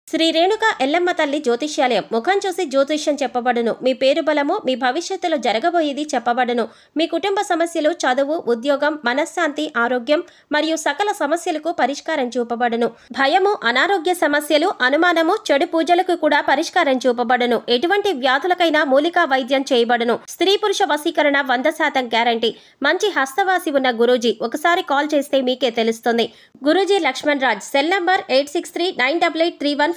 శ్రీ రేణుక ఎల్లమ్మ తల్లి జ్యోతిష్యాలయం ముఖం చూసి జ్యోతిష్యం చెప్పబడును. మీ పేరు బలము, మీ భవిష్యత్తులో జరగబోయేది చెప్పబడును. మీ కుటుంబ సమస్యలు, చదువు, ఉద్యోగం, మనశ్శాంతి, ఆరోగ్యం మరియు సకల సమస్యలకు పరిష్కారం చూపబడును. భయము, అనారోగ్య సమస్యలు, అనుమానము, చెడు పూజలకు కూడా పరిష్కారం చూపబడును. ఎటువంటి వ్యాధులకైనా మూలికా వైద్యం చేయబడును. స్త్రీ పురుష వశీకరణ 100% గ్యారంటీ. మంచి హస్తవాసి ఉన్న గురూజీ. ఒకసారి కాల్ చేస్తే మీకే తెలుస్తుంది. గురూజీ లక్ష్మణ్ రాజ్. Cell number 8639883141.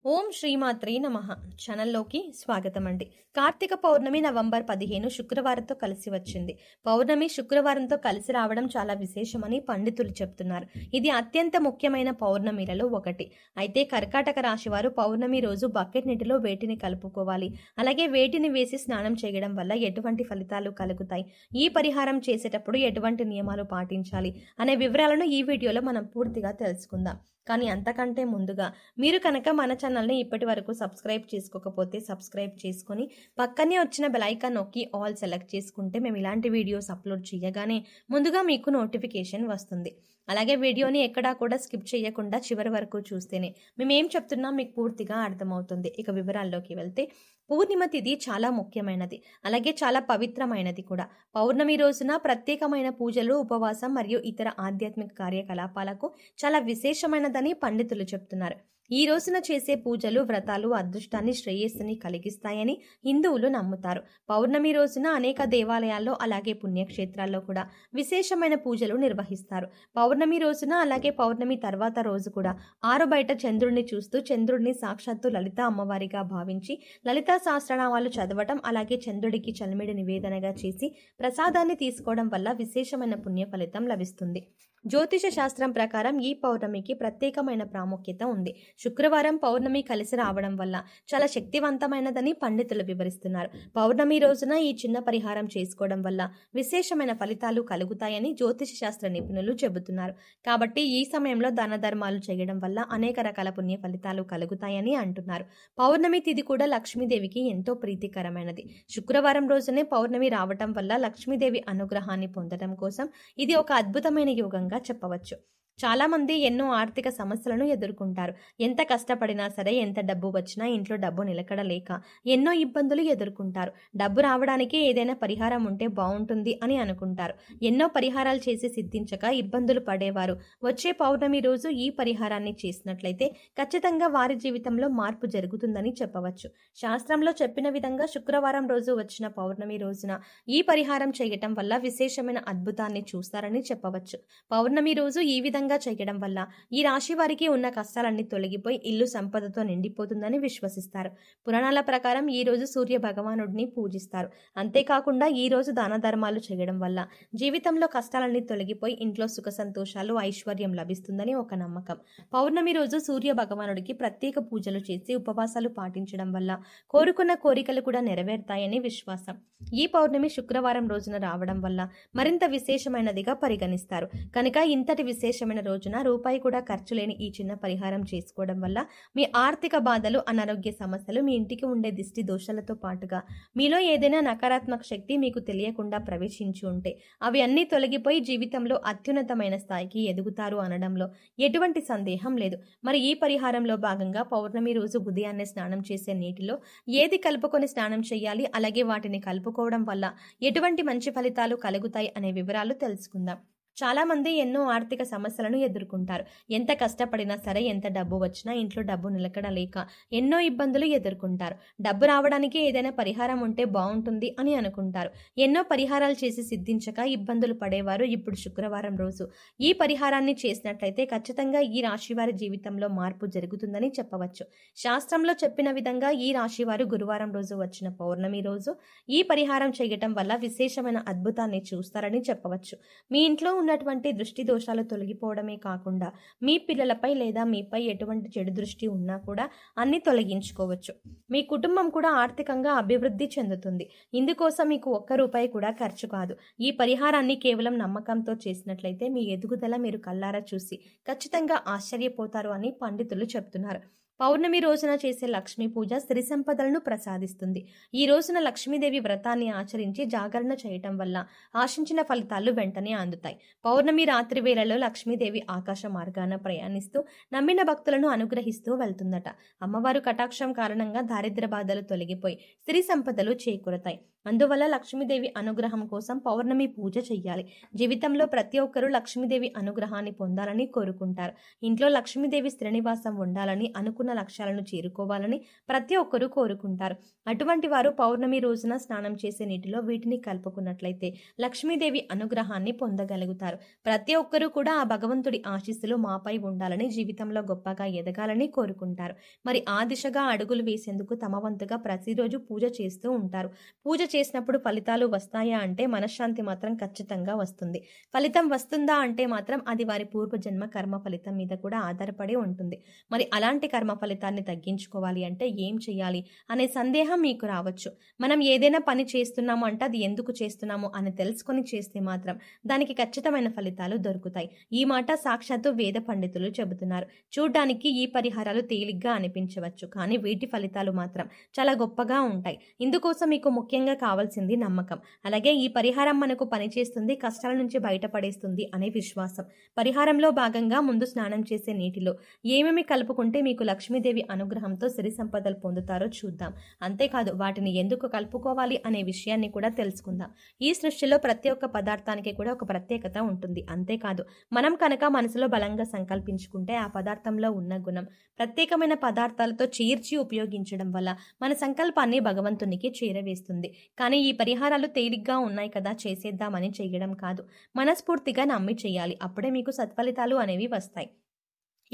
ఓం శ్రీమాత్రే నమః. ఛానల్లోకి స్వాగతం అండి. కార్తీక పౌర్ణమి నవంబర్ 15 శుక్రవారంతో కలిసి వచ్చింది. పౌర్ణమి శుక్రవారంతో కలిసి రావడం చాలా విశేషమని పండితులు చెప్తున్నారు. ఇది అత్యంత ముఖ్యమైన పౌర్ణమిలలో ఒకటి. అయితే కర్కాటక రాశి వారు పౌర్ణమి రోజు బకెట్ నీటిలో వేటిని కలుపుకోవాలి, అలాగే వేటిని వేసి స్నానం చేయడం వల్ల ఎటువంటి ఫలితాలు కలుగుతాయి, ఈ పరిహారం చేసేటప్పుడు ఎటువంటి నియమాలు పాటించాలి అనే వివరాలను ఈ వీడియోలో మనం పూర్తిగా తెలుసుకుందాం. కానీ అంతకంటే ముందుగా మీరు కనుక మన ఛానల్ని ఇప్పటి వరకు సబ్స్క్రైబ్ చేసుకోకపోతే సబ్స్క్రైబ్ చేసుకొని పక్కనే వచ్చిన బెల్ ఐకాన్ నొక్కి ఆల్ సెలెక్ట్ చేసుకుంటే మేము ఇలాంటి వీడియోస్ అప్లోడ్ చేయగానే ముందుగా మీకు నోటిఫికేషన్ వస్తుంది. అలాగే వీడియోని ఎక్కడా కూడా స్కిప్ చేయకుండా చివరి వరకు చూస్తేనే మేమేం చెప్తున్నా మీకు పూర్తిగా అర్థమవుతుంది. ఇక వివరాల్లోకి వెళ్తే, పూర్ణిమ తిథి చాలా ముఖ్యమైనది, అలాగే చాలా పవిత్రమైనది కూడా. పౌర్ణమి రోజున ప్రత్యేకమైన పూజలు, ఉపవాసం మరియు ఇతర ఆధ్యాత్మిక కార్యకలాపాలకు చాలా విశేషమైనదని పండితులు చెప్తున్నారు. ఈ రోజున చేసే పూజలు, వ్రతాలు అదృష్టాన్ని, శ్రేయస్సుని కలిగిస్తాయని హిందువులు నమ్ముతారు. పౌర్ణమి రోజున అనేక దేవాలయాల్లో అలాగే పుణ్యక్షేత్రాల్లో కూడా విశేషమైన పూజలు నిర్వహిస్తారు. పౌర్ణమి రోజున అలాగే పౌర్ణమి తర్వాత రోజు కూడా ఆరు బయట చంద్రుడిని చూస్తూ చంద్రుడిని సాక్షాత్తు లలిత అమ్మవారిగా భావించి లలితా సహస్రనామాలు చదవటం, అలాగే చంద్రుడికి చల్మిడి నివేదనగా చేసి ప్రసాదాన్ని తీసుకోవడం వల్ల విశేషమైన పుణ్య ఫలితం లభిస్తుంది. జ్యోతిష శాస్త్రం ప్రకారం ఈ పౌర్ణమికి ప్రత్యేకమైన ప్రాముఖ్యత ఉంది. శుక్రవారం పౌర్ణమి కలిసి రావడం వల్ల చాలా శక్తివంతమైనదని పండితులు వివరిస్తున్నారు. పౌర్ణమి రోజున ఈ చిన్న పరిహారం చేసుకోవడం వల్ల విశేషమైన ఫలితాలు కలుగుతాయని జ్యోతిష శాస్త్ర నిపుణులు చెబుతున్నారు. కాబట్టి ఈ సమయంలో దాన ధర్మాలు చేయడం వల్ల అనేక రకాల పుణ్య ఫలితాలు కలుగుతాయని అంటున్నారు. పౌర్ణమి తిథి కూడా లక్ష్మీదేవికి ఎంతో ప్రీతికరమైనది. శుక్రవారం రోజునే పౌర్ణమి రావటం వల్ల లక్ష్మీదేవి అనుగ్రహాన్ని పొందడం కోసం ఇది ఒక అద్భుతమైన యోగంగా చెప్పవచ్చు. చాలా మంది ఎన్నో ఆర్థిక సమస్యలను ఎదుర్కొంటారు. ఎంత కష్టపడినా సరే, ఎంత డబ్బు వచ్చినా ఇంట్లో డబ్బు నిలకడ లేక ఎన్నో ఇబ్బందులు ఎదుర్కొంటారు. డబ్బు రావడానికి ఏదైనా పరిహారం ఉంటే బాగుంటుంది అని అనుకుంటారు. ఎన్నో పరిహారాలు చేసి సిద్ధించక ఇబ్బందులు పడేవారు వచ్చే పౌర్ణమి రోజు ఈ పరిహారాన్ని చేసినట్లయితే ఖచ్చితంగా వారి జీవితంలో మార్పు జరుగుతుందని చెప్పవచ్చు. శాస్త్రంలో చెప్పిన విధంగా శుక్రవారం రోజు వచ్చిన పౌర్ణమి రోజున ఈ పరిహారం చేయటం వల్ల విశేషమైన అద్భుతాన్ని చూస్తారని చెప్పవచ్చు. పౌర్ణమి రోజు ఈ విధంగా చేయడం వల్ల ఈ రాశి వారికి ఉన్న కష్టాలన్నీ తొలగిపోయి ఇల్లు సంపదతో నిండిపోతుందని విశ్వసిస్తారు. పురాణాల ప్రకారం ఈ రోజు సూర్య భగవానుడిని పూజిస్తారు. అంతేకాకుండా ఈ రోజు దాన ధర్మాలు చేయడం వల్ల జీవితంలో కష్టాలన్నీ తొలగిపోయి ఇంట్లో సుఖ సంతోషాలు, ఐశ్వర్యం లభిస్తుందని ఒక నమ్మకం. పౌర్ణమి రోజు సూర్య భగవానుడికి ప్రత్యేక పూజలు చేసి ఉపవాసాలు పాటించడం వల్ల కోరుకున్న కోరికలు కూడా నెరవేరుతాయని విశ్వాసం. ఈ పౌర్ణమి శుక్రవారం రోజున రావడం వల్ల మరింత విశేషమైనదిగా పరిగణిస్తారు. కనుక ఇంతటి విశేషమైన రోజున రూపాయి కూడా ఖర్చు లేని ఈ చిన్న పరిహారం చేసుకోవడం వల్ల మీ ఆర్థిక బాధలు, అనారోగ్య సమస్యలు, మీ ఇంటికి ఉండే దిష్టి దోషాలతో పాటుగా మీలో ఏదైనా నకారాత్మక శక్తి మీకు తెలియకుండా ప్రవేశించి ఉంటే అవి అన్నీ తొలగిపోయి జీవితంలో అత్యున్నతమైన స్థాయికి ఎదుగుతారు అనడంలో ఎటువంటి సందేహం లేదు. మరి ఈ పరిహారంలో భాగంగా పౌర్ణమి రోజు ఉదయాన్నే స్నానం చేసే నీటిలో ఏది కలుపుకొని స్నానం చేయాలి, అలాగే వాటిని కలుపుకోవడం వల్ల ఎటువంటి మంచి ఫలితాలు కలుగుతాయి అనే వివరాలు తెలుసుకుందాం. చాలా మంది ఎన్నో ఆర్థిక సమస్యలను ఎదుర్కొంటారు. ఎంత కష్టపడినా సరే, ఎంత డబ్బు వచ్చినా ఇంట్లో డబ్బు నిలకడ లేక ఎన్నో ఇబ్బందులు ఎదుర్కొంటారు. డబ్బు రావడానికి ఏదైనా పరిహారం ఉంటే బాగుంటుంది అని అనుకుంటారు. ఎన్నో పరిహారాలు చేసి సిద్ధించక ఇబ్బందులు పడేవారు ఇప్పుడు శుక్రవారం రోజు ఈ పరిహారాన్ని చేసినట్లయితే ఖచ్చితంగా ఈ రాశి వారి జీవితంలో మార్పు జరుగుతుందని చెప్పవచ్చు. శాస్త్రంలో చెప్పిన విధంగా ఈ రాశి వారు గురువారం రోజు వచ్చిన పౌర్ణమి రోజు ఈ పరిహారం చేయటం వల్ల విశేషమైన అద్భుతాన్ని చూస్తారని చెప్పవచ్చు. మీ ఇంట్లో ఉన్నటువంటి దృష్టి దోషాలు తొలగిపోవడమే కాకుండా మీ పిల్లలపై లేదా మీపై ఎటువంటి చెడు దృష్టి ఉన్నా కూడా అన్ని తొలగించుకోవచ్చు. మీ కుటుంబం కూడా ఆర్థికంగా అభివృద్ధి చెందుతుంది. ఇందుకోసం మీకు ఒక్క రూపాయి కూడా ఖర్చు కాదు. ఈ పరిహారాన్ని కేవలం నమ్మకంతో చేసినట్లయితే మీ ఎదుగుదల మీరు కల్లారా చూసి ఖచ్చితంగా ఆశ్చర్యపోతారు అని పండితులు చెప్తున్నారు. పౌర్ణమి రోజున చేసే లక్ష్మీ పూజ సిరి సంపదలను ప్రసాదిస్తుంది. ఈ రోజున లక్ష్మీదేవి వ్రతాన్ని ఆచరించి జాగరణ చేయటం వల్ల ఆశించిన ఫలితాలు వెంటనే అందుతాయి. పౌర్ణమి రాత్రి వేళలో లక్ష్మీదేవి ఆకాశ మార్గాన ప్రయాణిస్తూ నమ్మిన భక్తులను అనుగ్రహిస్తూ వెళ్తుందట. అమ్మవారు కటాక్షం కారణంగా దారిద్ర్య బాధలు తొలగిపోయి సిరి సంపదలు చేకూరతాయి. అందువల్ల లక్ష్మీదేవి అనుగ్రహం కోసం పౌర్ణమి పూజ చెయ్యాలి. జీవితంలో ప్రతి ఒక్కరూ లక్ష్మీదేవి అనుగ్రహాన్ని పొందాలని కోరుకుంటారు. ఇంట్లో లక్ష్మీదేవి స్థిరనివాసం ఉండాలని, అనుకున్న లక్ష్యాలను చేరుకోవాలని ప్రతి ఒక్కరూ కోరుకుంటారు. అటువంటి వారు పౌర్ణమి రోజున స్నానం చేసే నీటిలో వీటిని కలుపుకున్నట్లయితే లక్ష్మీదేవి అనుగ్రహాన్ని పొందగలుగుతారు. ప్రతి ఒక్కరూ కూడా ఆ భగవంతుడి ఆశీస్సులు మాపై ఉండాలని, జీవితంలో గొప్పగా ఎదగాలని కోరుకుంటారు. మరి ఆ దిశగా అడుగులు వేసేందుకు తమ వంతుగా ప్రతిరోజు పూజ చేస్తూ ఉంటారు. పూజ చేసినప్పుడు ఫలితాలు వస్తాయా అంటే మనశ్శాంతి మాత్రం ఖచ్చితంగా వస్తుంది. ఫలితం వస్తుందా అంటే మాత్రం అది వారి పూర్వజన్మ కర్మ ఫలితం మీద కూడా ఆధారపడి ఉంటుంది. మరి అలాంటి కర్మ ఫలితాన్ని తగ్గించుకోవాలి అంటే ఏం చేయాలి అనే సందేహం మీకు రావచ్చు. మనం ఏదైనా పని చేస్తున్నాము అంటే అది ఎందుకు చేస్తున్నాము అని తెలుసుకొని చేస్తే మాత్రం దానికి ఖచ్చితమైన ఫలితాలు దొరుకుతాయి. ఈ మాట సాక్షాత్తు వేద పండితులు చెబుతున్నారు. చూడ్డానికి ఈ పరిహారాలు తేలిగ్గా అనిపించవచ్చు, కానీ వీటి ఫలితాలు మాత్రం చాలా గొప్పగా ఉంటాయి. ఇందుకోసం మీకు ముఖ్యంగా కావాల్సింది నమ్మకం. అలాగే ఈ పరిహారం మనకు పనిచేస్తుంది, కష్టాల నుంచి బయటపడేస్తుంది అనే విశ్వాసం. పరిహారంలో భాగంగా ముందు స్నానం చేసే నీటిలో ఏమేమి కలుపుకుంటే మీకు లక్ష్మీదేవి అనుగ్రహంతో సిరి సంపదలు పొందుతారో చూద్దాం. అంతేకాదు వాటిని ఎందుకు కలుపుకోవాలి అనే విషయాన్ని కూడా తెలుసుకుందాం. ఈ సృష్టిలో ప్రతి ఒక్క పదార్థానికి కూడా ఒక ప్రత్యేకత ఉంటుంది. అంతేకాదు మనం కనుక మనసులో బలంగా సంకల్పించుకుంటే ఆ పదార్థంలో ఉన్న గుణం ప్రత్యేకమైన పదార్థాలతో చేర్చి ఉపయోగించడం వల్ల మన సంకల్పాన్ని భగవంతునికి చేరవేస్తుంది. కానీ ఈ పరిహారాలు తేలిగ్గా ఉన్నాయి కదా చేసేద్దామని చేయడం కాదు, మనస్ఫూర్తిగా నమ్మి చేయాలి. అప్పుడే మీకు సత్ఫలితాలు అనేవి వస్తాయి.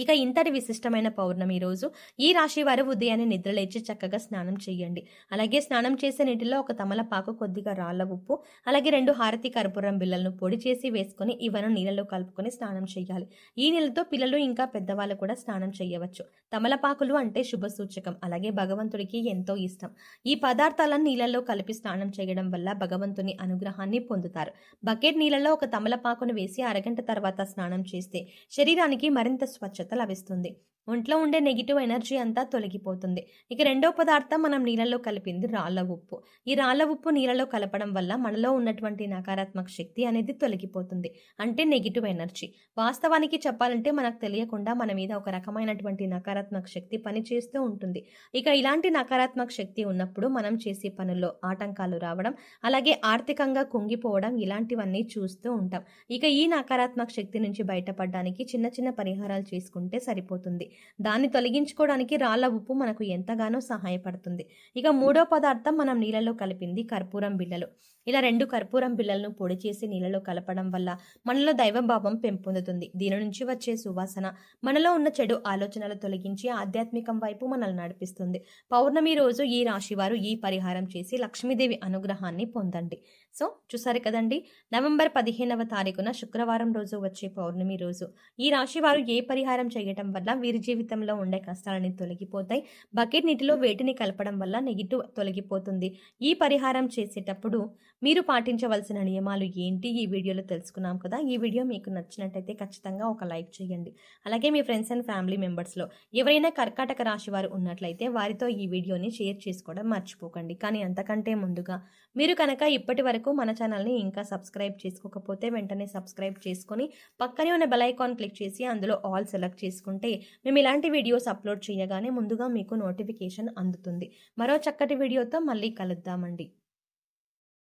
ఇక ఇంతటి విశిష్టమైన పౌర్ణమి రోజు ఈ రాశి వారు ఉదయాన్నే నిద్రలేచి చక్కగా స్నానం చేయండి. అలాగే స్నానం చేసే నీటిలో ఒక తమలపాకు, కొద్దిగా రాళ్ల ఉప్పు, అలాగే 2 హారతి కర్పూరం బిళ్ళలను పొడి చేసి వేసుకొని ఇవను నీళ్ళలో కలుపుకొని స్నానం చేయాలి. ఈ నీళ్ళతో పిల్లలు ఇంకా పెద్దవాళ్ళు కూడా స్నానం చేయవచ్చు. తమలపాకులు అంటే శుభ సూచకం, అలాగే భగవంతుడికి ఎంతో ఇష్టం. ఈ పదార్థాలను నీళ్ళలో కలిపి స్నానం చేయడం వల్ల భగవంతుని అనుగ్రహాన్ని పొందుతారు. బకెట్ నీళ్ళలో ఒక తమలపాకును వేసి అరగంట తర్వాత స్నానం చేస్తే శరీరానికి మరింత స్వచ్ఛత లభిస్తుంది. ఒంట్లో ఉండే నెగిటివ్ ఎనర్జీ అంతా తొలగిపోతుంది. ఇక రెండో పదార్థం మనం నీళ్ళలో కలిపింది రాళ్ల ఉప్పు. ఈ రాళ్ల ఉప్పు నీళ్ళలో కలపడం వల్ల మనలో ఉన్నటువంటి నకారాత్మక శక్తి అనేది తొలగిపోతుంది, అంటే నెగిటివ్ ఎనర్జీ. వాస్తవానికి చెప్పాలంటే మనకు తెలియకుండా మన మీద ఒక రకమైనటువంటి నకారాత్మక శక్తి పనిచేస్తూ ఉంటుంది. ఇక ఇలాంటి నకారాత్మక శక్తి ఉన్నప్పుడు మనం చేసే పనుల్లో ఆటంకాలు రావడం, అలాగే ఆర్థికంగా కుంగిపోవడం ఇలాంటివన్నీ చూస్తూ ఉంటాం. ఇక ఈ నకారాత్మక శక్తి నుంచి బయటపడడానికి చిన్న చిన్న పరిహారాలు చేసుకుంటే సరిపోతుంది. దాన్ని తొలగించుకోవడానికి రాళ్ల ఉప్పు మనకు ఎంతగానో సహాయపడుతుంది. ఇక మూడో పదార్థం మనం నీళ్ళలో కలిపింది కర్పూరం బిళ్ళలు. ఇలా 2 కర్పూరం బిళ్ళలను పొడి చేసి నీళ్ళలో కలపడం వల్ల మనలో దైవభావం పెంపొందుతుంది. దీని నుంచి వచ్చే సువాసన మనలో ఉన్న చెడు ఆలోచనలు తొలగించి ఆధ్యాత్మికం వైపు మనల్ని నడిపిస్తుంది. పౌర్ణమి రోజు ఈ రాశి వారు ఈ పరిహారం చేసి లక్ష్మీదేవి అనుగ్రహాన్ని పొందండి. సో చూసారు కదండి, నవంబర్ 15వ తారీఖున శుక్రవారం రోజు వచ్చే పౌర్ణమి రోజు ఈ రాశి వారు ఏ పరిహారం చేయటం వల్ల వీరి జీవితంలో ఉండే కష్టాలని తొలగిపోతాయి. బకెట్ నీటిలో వేటిని కలపడం వల్ల నెగిటివ్ తొలగిపోతుంది. ఈ పరిహారం చేసేటప్పుడు మీరు పాటించవలసిన నియమాలు ఏంటి ఈ వీడియోలో తెలుసుకున్నాం కదా. ఈ వీడియో మీకు నచ్చినట్టయితే ఖచ్చితంగా ఒక లైక్ చేయండి. అలాగే మీ ఫ్రెండ్స్ అండ్ ఫ్యామిలీ మెంబర్స్లో ఎవరైనా కర్కాటక రాశి వారు ఉన్నట్లయితే వారితో ఈ వీడియోని షేర్ చేసుకోవడం మర్చిపోకండి. కానీ అంతకంటే ముందుగా మీరు కనుక ఇప్పటి వరకు మన ఛానల్ని ఇంకా సబ్స్క్రైబ్ చేసుకోకపోతే వెంటనే సబ్స్క్రైబ్ చేసుకొని పక్కనే ఉన్న బెల్ ఐకాన్ క్లిక్ చేసి అందులో ఆల్ సెలెక్ట్ చేసుకుంటే మేము ఇలాంటి వీడియోస్ అప్లోడ్ చేయగానే ముందుగా మీకు నోటిఫికేషన్ అందుతుంది. మరో చక్కటి వీడియోతో మళ్ళీ కలుద్దామండి.